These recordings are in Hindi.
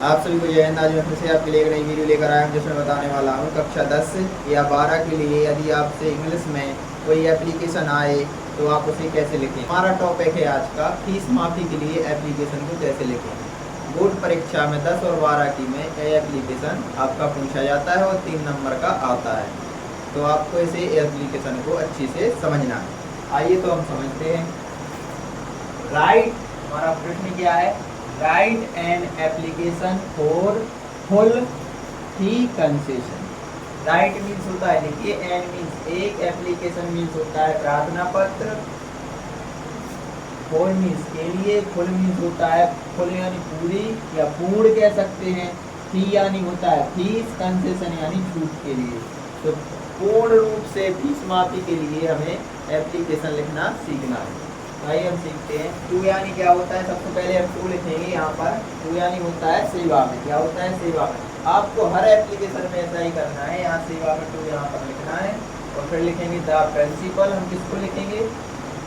आप सभी को जय हिंद। आज मैं फिर से आपके लिए एक नई वीडियो लेकर आया हूँ जिसमें बताने वाला हूँ कक्षा 10 या 12 के लिए यदि आपसे इंग्लिश में कोई एप्लीकेशन आए तो आप उसे कैसे लिखें। हमारा टॉपिक है आज का फीस माफ़ी के लिए एप्लीकेशन को कैसे लिखें। बोर्ड परीक्षा में 10 और 12 की में यह एप्लीकेशन आपका पूछा जाता है और 3 नंबर का आता है, तो आपको इसे एप्लीकेशन को अच्छी से समझना है। आइए तो हम समझते हैं। राइट, हमारा प्रश्न क्या है? Right N application for full fee concession. Right means होता है, देखिए एन मीन्स एक, एप्लीकेशन मीन्स होता है प्रार्थना पत्र, फॉर मीन्स के लिए, फुल मीन्स होता है फुल यानी पूरी या पूर्ण कह सकते हैं, फी यानी होता है फीस, कंसेशन यानी छूट के लिए। तो पूर्ण रूप से फीस माफी के लिए हमें एप्लीकेशन लिखना सीखना है। आइए हम सीखते हैं। टू यानी क्या होता है? सबसे पहले हम टू लिखेंगे यहाँ पर। टू यानी होता है सेवा में। क्या होता है? सेवा में। आपको हर एप्लीकेशन में ऐसा ही करना है, यहाँ सेवा में टू यहाँ पर लिखना है और फिर लिखेंगे द प्रिंसिपल। हम किसको लिखेंगे?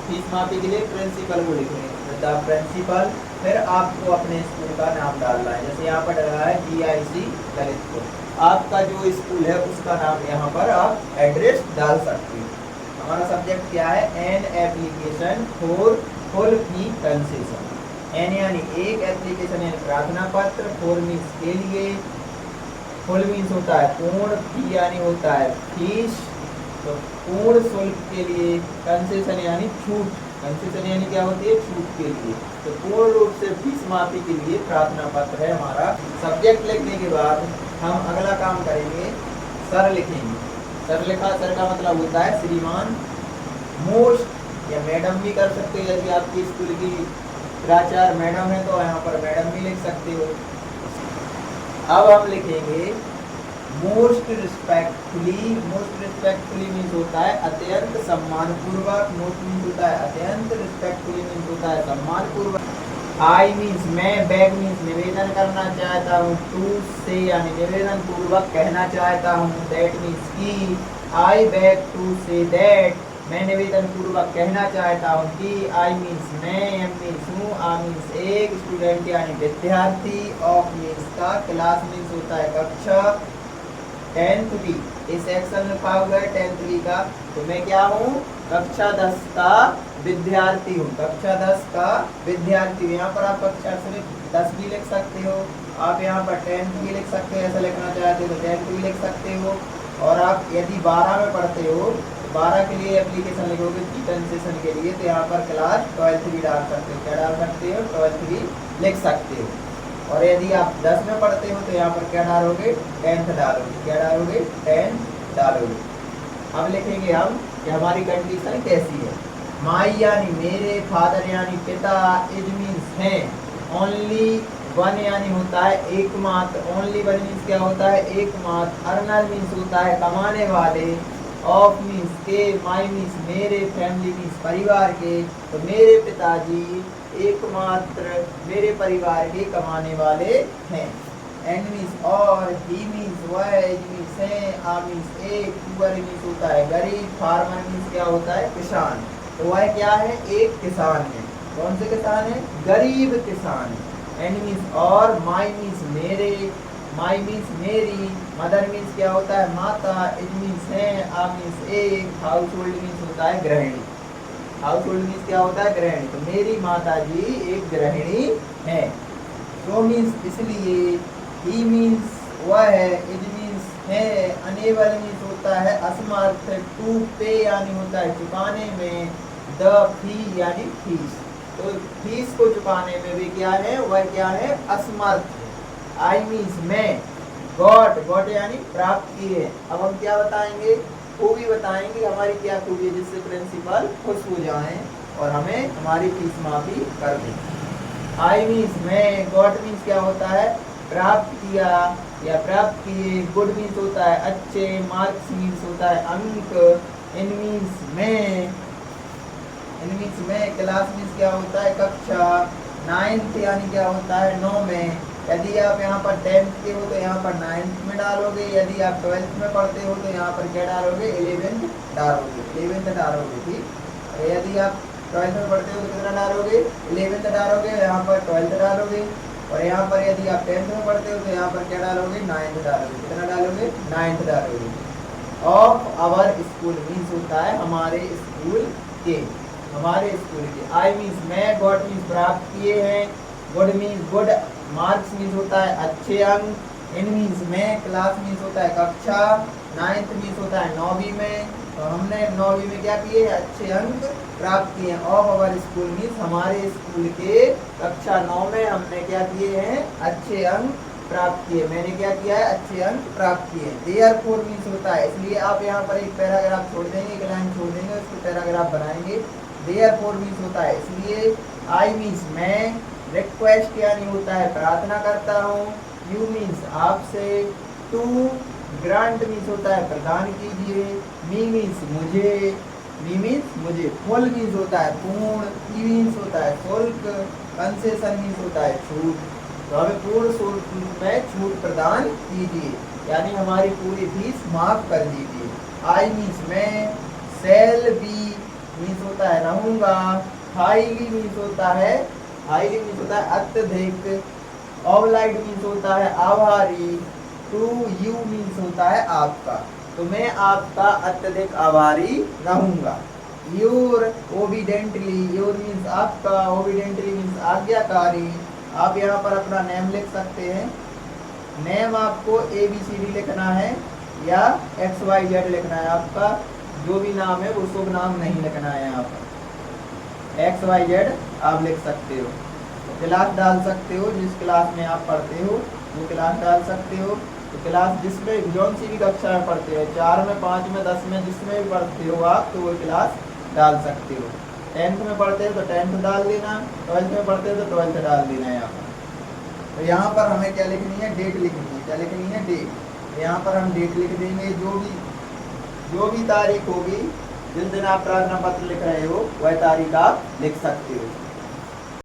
फीस माफी के लिए प्रिंसिपल को लिखेंगे, द प्रिंसिपल। फिर आपको अपने स्कूल का नाम डालना है, जैसे यहाँ पर डाला है GIC ललितपुर। आपका जो स्कूल है उसका नाम यहाँ पर आप एड्रेस डाल सकते हो। हमारा सब्जेक्ट क्या है? An application for full fee concession. An यानी एक, एप्लीकेशन यानी प्रार्थना पत्र, फॉर मीन्स के लिए, फुल मीन्स होता है पूर्ण, फी यानी होता है फीस, तो पूर्ण शुल्क के लिए, कंसेशन यानी छूट, कंसेशन यानी क्या होती है? छूट के लिए। तो पूर्ण रूप से फीस माफी के लिए प्रार्थना पत्र है हमारा। सब्जेक्ट लिखने के बाद हम अगला काम करेंगे, सर लिखेंगे। सर लिखा, सर का मतलब होता है श्रीमान। मोस्ट या मैडम भी कर सकते हो, यदि आपकी स्कूल की प्राचार्य मैडम है तो यहाँ पर मैडम भी लिख सकते हो। अब हम लिखेंगे most respectfully. Most respectfully means होता है अत्यंत सम्मानपूर्वक। मोस्ट मीन्स होता है अत्यंत, रिस्पेक्टफुली मीन्स होता है सम्मानपूर्वक। आई मीन्स मैं, बैग मीन्स निवेदन करना चाहता हूँ, टू से यानी निवेदन पूर्वक कहना चाहता हूँ, दैट मीन्स की, I beg to say that मैं निवेदन पूर्वक कहना चाहता हूँ कि, आई मीन्स मैं, एम मीन्स हूँ, आ मीन्स एक, स्टूडेंट यानी विद्यार्थी, ऑफ मीन्स का, क्लास मीन्स होता है कक्षा, 10th बी इस सेक्शन में पाया हुआ है 10th बी का। तो मैं क्या हूँ? कक्षा 10 का विद्यार्थी हूँ। कक्षा 10 का विद्यार्थी हूँ। यहाँ पर आप कक्षा सिर्फ 10 भी लिख सकते हो, आप यहाँ पर 10th भी लिख सकते हो, ऐसा लिखना चाहते हो तो 10th भी लिख सकते हो। और आप यदि 12 में पढ़ते हो तो 12 के लिए एप्लीकेशन लिखोगे फी कंसेशन के लिए, तो यहाँ पर क्लास 12th भी डाल सकते हो। क्या डाल सकते हो? 12th भी लिख सकते हो। और यदि आप 10 में पढ़ते हो तो यहाँ पर क्या डालोगे? 10th डालोगे। क्या डालोगे? 10th डालोगे। अब लिखेंगे हम कि हमारी कंडीशन कैसी है। माई यानी मेरे, फादर यानी पिता, इज मीन्स है, ओनली वन यानी होता है एकमात्र, ओनली वन मीन्स क्या होता है? एकमात्र, अर्नर मीन्स होता है कमाने वाले, ऑफ मीन्स के, माई मीन्स मेरे, फैमिली मीन्स परिवार के, तो मेरे पिताजी एकमात्र मेरे परिवार के कमाने वाले हैं। एंड मीन्स और, ही मीन्स वह, एज मीन्स है, आ मीन्स एक, पुअर मीन्स होता है गरीब, फार्मर मीन्स क्या होता है? किसान। तो वह क्या है? एक किसान है। कौन से किसान है? गरीब किसान है। एंड मीन्स और, माई मीन्स मेरे, माई मीन्स मेरी, मदर मीन्स क्या होता है? माता, इट मीन्स है, आ मीन्स एक, हाउस होल्ड मीन्स होता है गृहिणी। हाउस होल्ड मीन्स क्या होता है? गृहिणी। तो मेरी माता जी एक गृहिणी है। तो मीन्स इसलिए, ही मीन्स वह है, इट मीन्स है, अनेबल मीन्स होता है असमर्थ, टू पे यानी होता है चुकाने में, द फी यानी फीस, तो फीस को चुकाने में भी क्या है? वह क्या है? असमर्थ। आई मीन्स मैं, गॉट, गॉट यानी प्राप्त किए। अब हम क्या बताएंगे? खूबी बताएंगे हमारी क्या खूबी है जिससे प्रिंसिपल खुश हो जाएं और हमें हमारी फीस माफी कर दें। आई मीन्स मैं, गॉट मीन्स क्या होता है? प्राप्त किया या प्राप्त किए, गुड मीन्स होता है अच्छे, मार्क्स मीन्स होता है अंक, इन मीन्स मैं, इन मीन्स में, क्लास मीन्स क्या होता है? कक्षा, 9th यानी क्या होता है? 9 में। यदि आप यहाँ पर 10th के हो तो यहाँ पर 9th में डालोगे, यदि आप 12th में पढ़ते हो तो यहाँ पर क्या डालोगे? 11th डालोगे, 11th डालोगे, ठीक। यदि आप 12th में पढ़ते हो तो कितना डालोगे? 11th डालोगे, यहाँ पर 12th डालोगे। और यहाँ पर यदि आप 10th में पढ़ते हो तो यहाँ पर क्या डालोगे, 9th डालोगे। कितना डालोगे, 9th डालोगे। ऑफ आवर स्कूल मीन्स होता है हमारे स्कूल के, हमारे स्कूल के। आई मीन्स मैं, गॉट मीन्स प्राप्त किए हैं, good means good, marks means होता है अच्छे अंक, इन मीन्स में, क्लास मीन्स होता है कक्षा, 9th मीन्स होता है 9वीं में। तो हमने 9वीं में क्या किए, अच्छे अंक प्राप्त किए हैं। ऑफ आवर स्कूल मीन्स हमारे स्कूल के कक्षा 9 में हमने क्या किए हैं, अच्छे अंक प्राप्त किए। मैंने क्या किया है, अच्छे अंक प्राप्त किए। देयरफॉर मीन्स होता है इसलिए। आप यहाँ पर एक पैराग्राफ छोड़ देंगे, एक लाइन छोड़ देंगे, उसको पैराग्राफ बनाएंगे। देयरफॉर मीन्स होता है इसलिए। आई मीन्स मैं, रिक्वेस्ट यानी होता है प्रार्थना करता हूँ, यू मीन्स आपसे, टू ग्रांट मीन्स होता है प्रदान कीजिए, मी मीन्स मुझे, मी मीन्स मुझे, फुल मीन्स होता है पूर्ण, फी मीन्स होता है शुल्क, कंसेशन मीन्स होता है छूट। तो हमें पूर्ण शुल्क में छूट प्रदान कीजिए, यानी हमारी पूरी फीस माफ कर दीजिए। आई मीन्स मैं, सेल बी मीन्स होता है रहूंगा, हाईली मीन्स होता है, हाईली मीन्स होता है अत्यधिक, ऑब्लाइट मीन्स होता है आभारी, टू यू मीन्स होता है आपका। तो मैं आपका अत्यधिक आभारी रहूंगा। योर ओबिडेंटली, योर मीन्स आपका, ओबिडेंटली मीन्स आज्ञाकारी। आप यहाँ पर अपना नेम लिख सकते हैं। नेम आपको ABCD लिखना है या XYZ लिखना है। आपका जो भी नाम है वो शुभ नाम नहीं लिखना है। यहाँ पर XYZ आप लिख सकते हो। क्लास डाल सकते हो, जिस क्लास में आप पढ़ते हो वो क्लास डाल सकते हो। तो क्लास जिसमें जौन सी भी कक्षा में पढ़ते हो, 4 में, 5 में, 10 में, जिसमें भी पढ़ते हो आप, तो वो क्लास डाल सकते हो। 10th में पढ़ते हो तो 10th डाल देना, 12th में पढ़ते हो तो 12th डाल देना है यहाँ पर। तो यहाँ पर हमें क्या लिखनी है, डेट लिखनी है। क्या लिखनी है, डेट। यहाँ पर हम डेट लिख देंगे। जो भी तारीख होगी जिस दिन आप प्रार्थना पत्र लिख रहे हो वह तारीख आप लिख सकते हो।